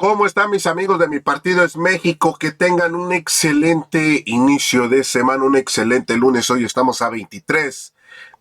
¿Cómo están mis amigos de Mi Partido es México? Que tengan un excelente inicio de semana, un excelente lunes. Hoy estamos a 23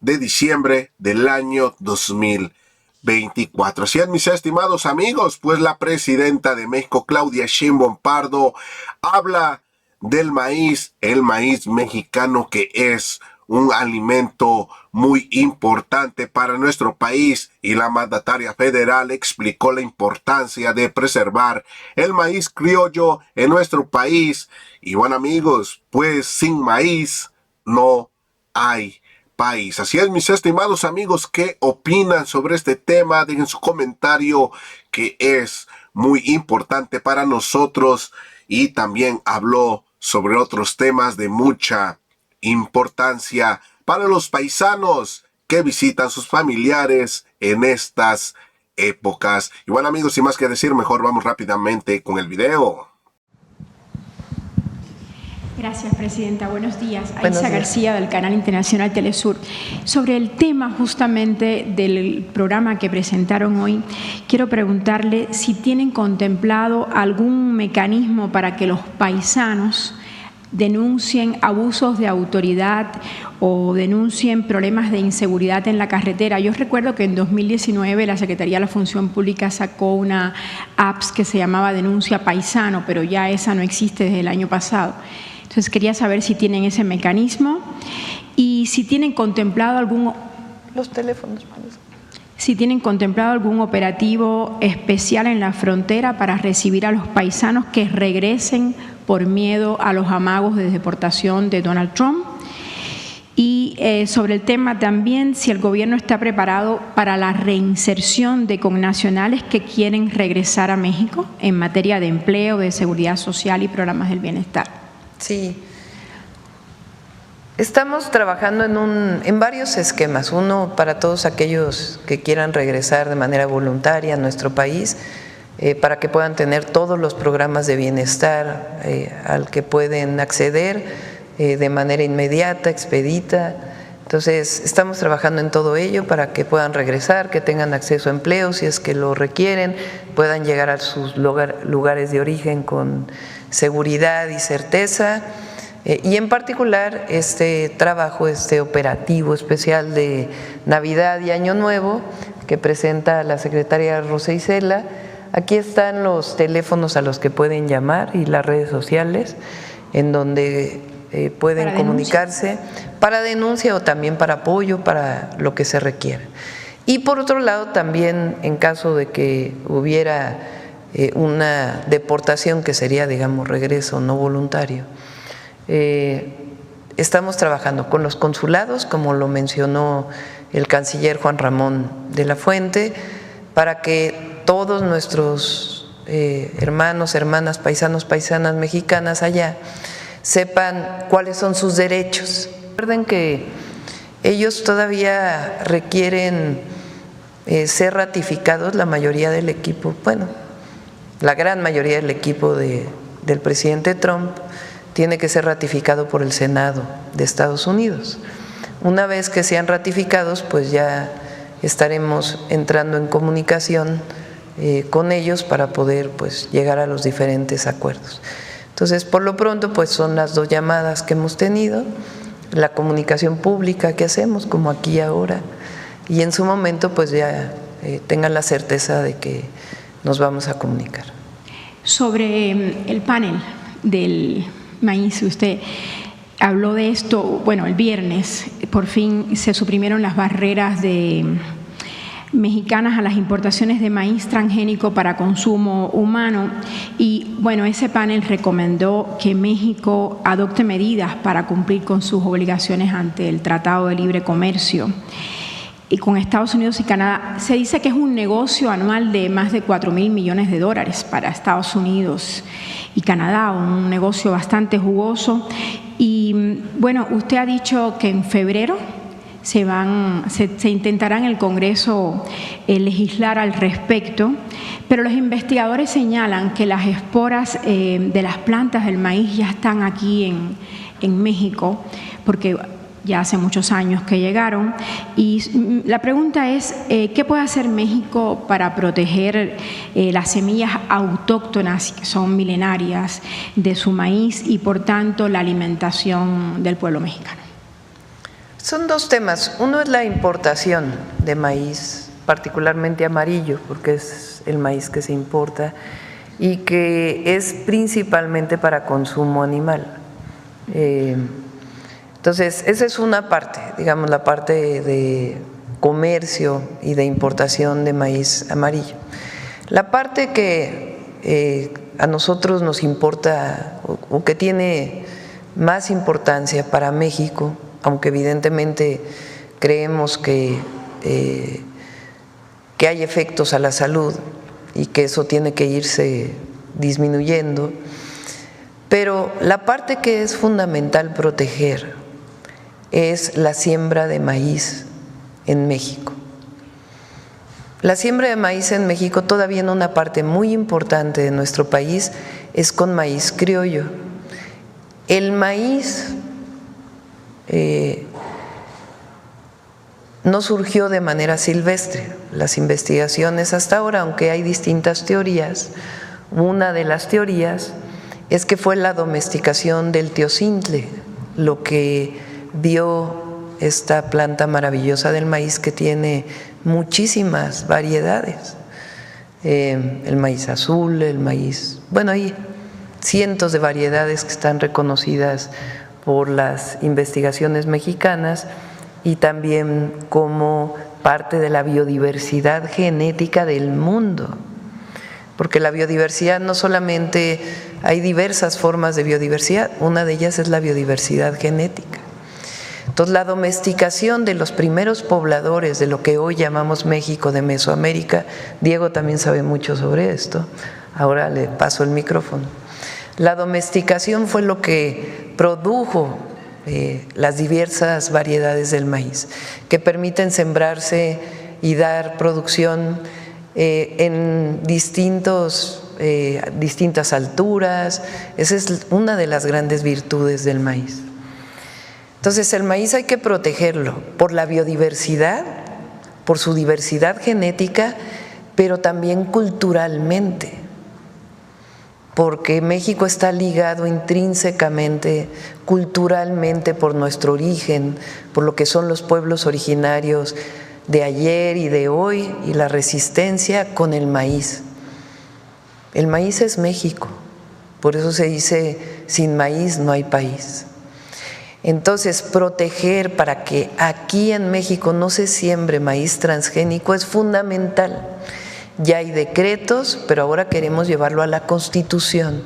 de diciembre del año 2024. Así es, mis estimados amigos, pues la presidenta de México, Claudia Sheinbaum Pardo, habla del maíz, el maíz mexicano, que es un alimento muy importante para nuestro país, y la mandataria federal explicó la importancia de preservar el maíz criollo en nuestro país. Y bueno amigos, pues sin maíz no hay país. Así es, mis estimados amigos, ¿qué opinan sobre este tema? Dejen su comentario, que es muy importante para nosotros, y también habló sobre otros temas de mucha importancia para los paisanos que visitan sus familiares en estas épocas. Y bueno amigos, sin más que decir, mejor vamos rápidamente con el video. Gracias, Presidenta. Buenos días. Aisa García, del Canal Internacional Telesur. Sobre el tema justamente del programa que presentaron hoy, quiero preguntarle si tienen contemplado algún mecanismo para que los paisanos denuncien abusos de autoridad o denuncien problemas de inseguridad en la carretera. Yo recuerdo que en 2019 la Secretaría de la Función Pública sacó una apps que se llamaba Denuncia Paisano, pero ya esa no existe desde el año pasado. Entonces quería saber si tienen ese mecanismo y si tienen contemplado si tienen contemplado algún operativo especial en la frontera para recibir a los paisanos que regresen por miedo a los amagos de deportación de Donald Trump. Y sobre el tema también, si el gobierno está preparado para la reinserción de connacionales que quieren regresar a México en materia de empleo, de seguridad social y programas del bienestar. Sí. Estamos trabajando en varios esquemas. Uno, para todos aquellos que quieran regresar de manera voluntaria a nuestro país, para que puedan tener todos los programas de bienestar al que pueden acceder de manera inmediata, expedita. Entonces, estamos trabajando en todo ello para que puedan regresar, que tengan acceso a empleo si es que lo requieren, puedan llegar a sus lugares de origen con seguridad y certeza. Y en particular este trabajo, este operativo especial de Navidad y Año Nuevo que presenta la secretaria Rosa Isela. Aquí están los teléfonos a los que pueden llamar y las redes sociales en donde pueden comunicarse para denuncia o también para apoyo, para lo que se requiera. Y por otro lado también, en caso de que hubiera una deportación, que sería, digamos, regreso no voluntario, estamos trabajando con los consulados, como lo mencionó el canciller Juan Ramón de la Fuente, para que todos nuestros hermanos, hermanas, paisanos, paisanas mexicanas allá sepan cuáles son sus derechos. Recuerden que ellos todavía requieren ser ratificados, la mayoría del equipo, bueno, la gran mayoría del equipo del presidente Trump tiene que ser ratificado por el Senado de Estados Unidos. Una vez que sean ratificados, pues ya estaremos entrando en comunicación con ellos para poder pues llegar a los diferentes acuerdos. Entonces, por lo pronto, pues son las dos llamadas que hemos tenido, la comunicación pública que hacemos, como aquí ahora, y en su momento pues ya tengan la certeza de que nos vamos a comunicar. Sobre el panel del maíz, usted habló de esto, bueno, el viernes por fin se suprimieron las barreras mexicanas a las importaciones de maíz transgénico para consumo humano, y bueno, ese panel recomendó que México adopte medidas para cumplir con sus obligaciones ante el Tratado de Libre Comercio y con Estados Unidos y Canadá. Se dice que es un negocio anual de más de $4,000 millones para Estados Unidos y Canadá, un negocio bastante jugoso. Y bueno, usted ha dicho que en febrero se intentará en el Congreso legislar al respecto, pero los investigadores señalan que las esporas de las plantas del maíz ya están aquí en México, porque ya hace muchos años que llegaron. Y la pregunta es, ¿qué puede hacer México para proteger las semillas autóctonas, que son milenarias, de su maíz y por tanto la alimentación del pueblo mexicano? Son dos temas. Uno es la importación de maíz, particularmente amarillo, porque es el maíz que se importa y que es principalmente para consumo animal. Entonces, esa es una parte, digamos, la parte de comercio y de importación de maíz amarillo. La parte que a nosotros nos importa o que tiene más importancia para México, aunque evidentemente creemos que hay efectos a la salud y que eso tiene que irse disminuyendo, pero la parte que es fundamental proteger es la siembra de maíz en México. La siembra de maíz en México, todavía en una parte muy importante de nuestro país, es con maíz criollo. El maíz no surgió de manera silvestre. Las investigaciones hasta ahora, aunque hay distintas teorías, una de las teorías es que fue la domesticación del teocintle lo que dio esta planta maravillosa del maíz, que tiene muchísimas variedades. El maíz azul, el maíz… Bueno, hay cientos de variedades que están reconocidas por las investigaciones mexicanas y también como parte de la biodiversidad genética del mundo. Porque la biodiversidad no solamente… hay diversas formas de biodiversidad, una de ellas es la biodiversidad genética. Entonces, la domesticación de los primeros pobladores de lo que hoy llamamos México, de Mesoamérica, Diego también sabe mucho sobre esto, ahora le paso el micrófono. La domesticación fue lo que produjo las diversas variedades del maíz, que permiten sembrarse y dar producción en distintas alturas. Esa es una de las grandes virtudes del maíz. Entonces, el maíz hay que protegerlo por la biodiversidad, por su diversidad genética, pero también culturalmente, porque México está ligado intrínsecamente, culturalmente, por nuestro origen, por lo que son los pueblos originarios de ayer y de hoy, y la resistencia con el maíz. El maíz es México, por eso se dice: sin maíz no hay país. Entonces, proteger para que aquí en México no se siembre maíz transgénico es fundamental. Ya hay decretos, pero ahora queremos llevarlo a la Constitución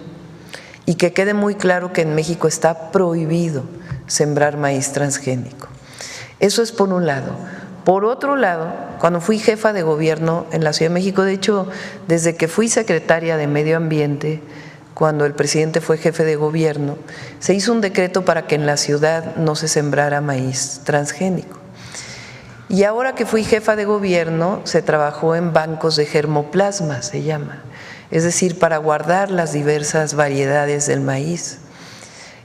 y que quede muy claro que en México está prohibido sembrar maíz transgénico. Eso es por un lado. Por otro lado, cuando fui jefa de gobierno en la Ciudad de México, de hecho, desde que fui secretaria de Medio Ambiente, cuando el presidente fue jefe de gobierno, se hizo un decreto para que en la ciudad no se sembrara maíz transgénico. Y ahora que fui jefa de gobierno, se trabajó en bancos de germoplasma, se llama, es decir, para guardar las diversas variedades del maíz.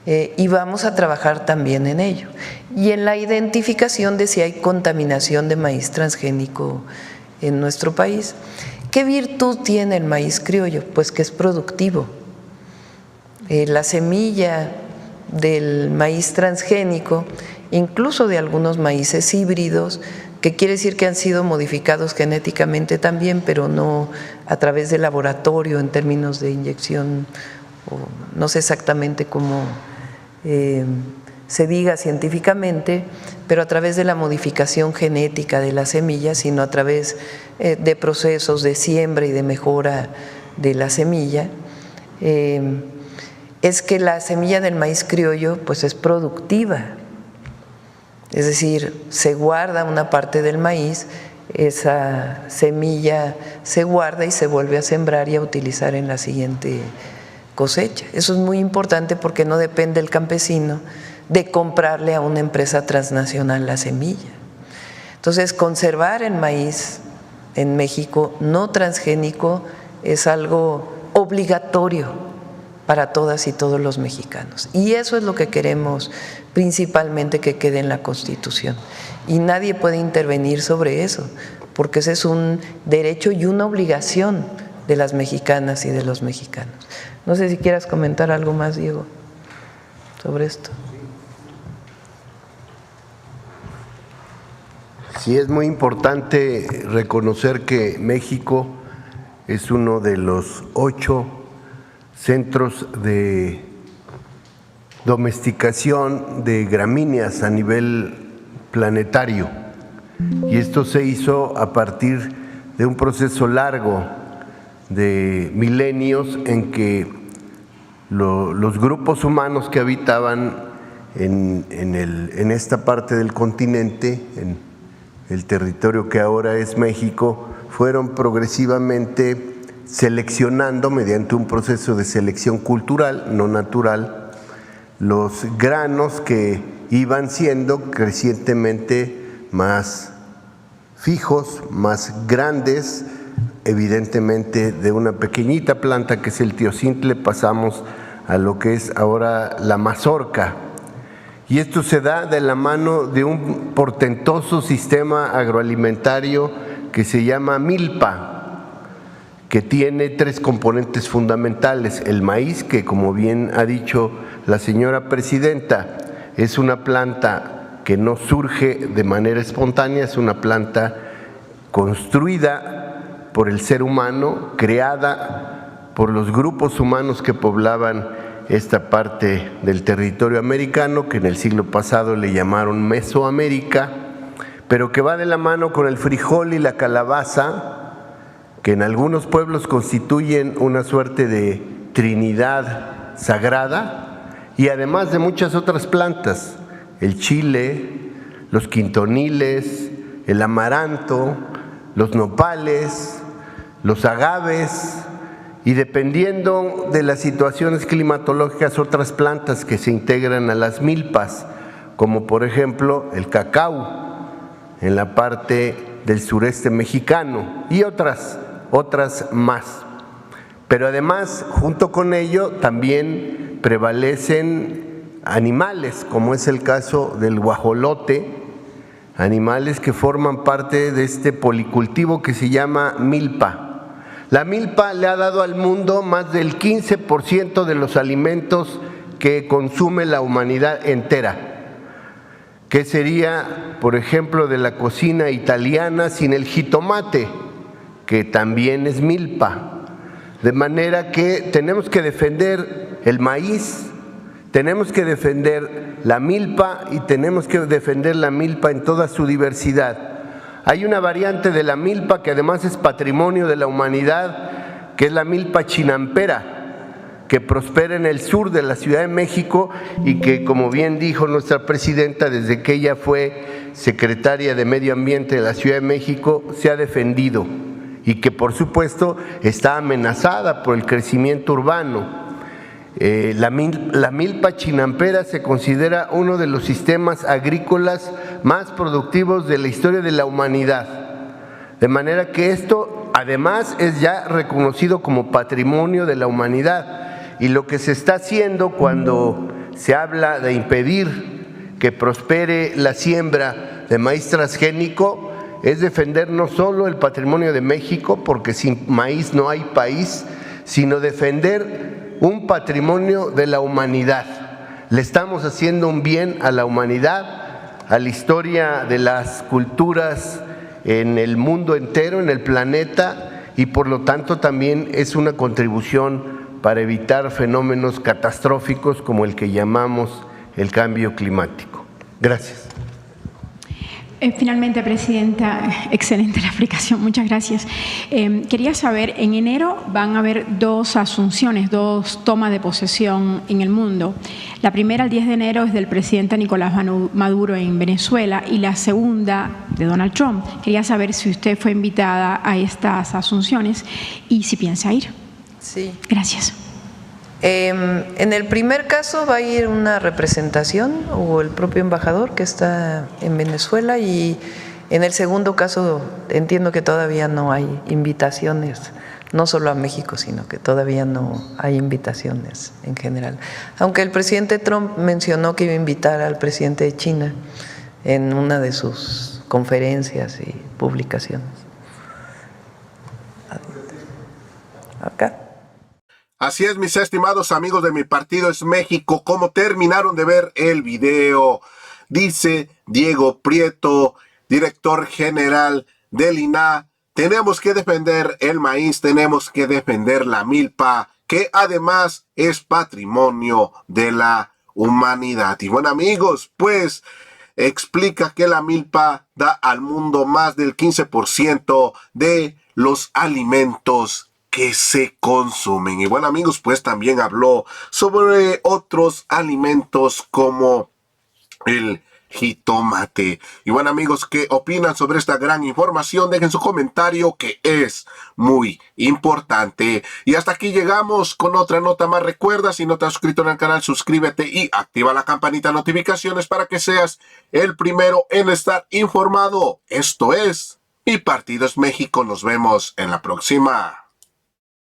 Y vamos a trabajar también en ello. Y en la identificación de si hay contaminación de maíz transgénico en nuestro país. ¿Qué virtud tiene el maíz criollo? Pues que es productivo. La semilla del maíz transgénico, incluso de algunos maíces híbridos, que quiere decir que han sido modificados genéticamente también, pero no a través de laboratorio en términos de inyección, o no sé exactamente cómo se diga científicamente, pero a través de la modificación genética de la semilla, sino a través de procesos de siembra y de mejora de la semilla. Es que la semilla del maíz criollo pues es productiva, es decir, se guarda una parte del maíz, esa semilla se guarda y se vuelve a sembrar y a utilizar en la siguiente cosecha. Eso es muy importante porque no depende el campesino de comprarle a una empresa transnacional la semilla. Entonces, conservar el maíz en México no transgénico es algo obligatorio para todas y todos los mexicanos. Y eso es lo que queremos principalmente que quede en la Constitución. Y nadie puede intervenir sobre eso, porque ese es un derecho y una obligación de las mexicanas y de los mexicanos. No sé si quieras comentar algo más, Diego, sobre esto. Sí, es muy importante reconocer que México es uno de los 8 centros de domesticación de gramíneas a nivel planetario, y esto se hizo a partir de un proceso largo de milenios en que los grupos humanos que habitaban en esta parte del continente, en el territorio que ahora es México, fueron progresivamente seleccionando mediante un proceso de selección cultural, no natural, los granos que iban siendo crecientemente más fijos, más grandes. Evidentemente, de una pequeñita planta que es el teocintle pasamos a lo que es ahora la mazorca. Y esto se da de la mano de un portentoso sistema agroalimentario que se llama milpa, que tiene 3 componentes fundamentales: el maíz, que como bien ha dicho la señora presidenta, es una planta que no surge de manera espontánea, es una planta construida por el ser humano, creada por los grupos humanos que poblaban esta parte del territorio americano, que en el siglo pasado le llamaron Mesoamérica, pero que va de la mano con el frijol y la calabaza, que en algunos pueblos constituyen una suerte de trinidad sagrada, y además de muchas otras plantas: el chile, los quintoniles, el amaranto, los nopales, los agaves, y dependiendo de las situaciones climatológicas, otras plantas que se integran a las milpas, como por ejemplo el cacao en la parte del sureste mexicano, y otras más. Pero además, junto con ello, también prevalecen animales, como es el caso del guajolote, animales que forman parte de este policultivo que se llama milpa. La milpa le ha dado al mundo más del 15% de los alimentos que consume la humanidad entera. ¿Qué sería, por ejemplo, de la cocina italiana sin el jitomate, que también es milpa? De manera que tenemos que defender el maíz, tenemos que defender la milpa, y tenemos que defender la milpa en toda su diversidad. Hay una variante de la milpa que además es patrimonio de la humanidad, que es la milpa chinampera, que prospera en el sur de la Ciudad de México y que, como bien dijo nuestra presidenta, desde que ella fue secretaria de Medio Ambiente de la Ciudad de México, se ha defendido, y que por supuesto está amenazada por el crecimiento urbano. La milpa chinampera se considera uno de los sistemas agrícolas más productivos de la historia de la humanidad, de manera que esto además es ya reconocido como patrimonio de la humanidad. Y lo que se está haciendo cuando se habla de impedir que prospere la siembra de maíz transgénico es defender no solo el patrimonio de México, porque sin maíz no hay país, sino defender un patrimonio de la humanidad. Le estamos haciendo un bien a la humanidad, a la historia de las culturas en el mundo entero, en el planeta, y por lo tanto también es una contribución para evitar fenómenos catastróficos como el que llamamos el cambio climático. Gracias. Finalmente, Presidenta, excelente la explicación, muchas gracias. Quería saber, en enero van a haber 2 asunciones, 2 tomas de posesión en el mundo. La primera, el 10 de enero, es del presidente Nicolás Maduro en Venezuela, y la segunda de Donald Trump. Quería saber si usted fue invitada a estas asunciones y si piensa ir. Sí. Gracias. En el primer caso va a ir una representación o el propio embajador que está en Venezuela, y en el segundo caso entiendo que todavía no hay invitaciones no solo a México, sino que todavía no hay invitaciones en general. Aunque el presidente Trump mencionó que iba a invitar al presidente de China en una de sus conferencias y publicaciones. Acá. Así es, mis estimados amigos de Mi Partido es México, ¿cómo terminaron de ver el video? Dice Diego Prieto, director general del INAH, tenemos que defender el maíz, tenemos que defender la milpa, que además es patrimonio de la humanidad. Y bueno, amigos, pues explica que la milpa da al mundo más del 15% de los alimentos que se consumen. Y bueno, amigos, pues también habló sobre otros alimentos como el jitomate. Y bueno, amigos, ¿qué opinan sobre esta gran información? Dejen su comentario, que es muy importante. Y hasta aquí llegamos con otra nota más. Recuerda, si no te has suscrito en el canal, suscríbete y activa la campanita de notificaciones para que seas el primero en estar informado. Esto es Mi Partido es México. Nos vemos en la próxima.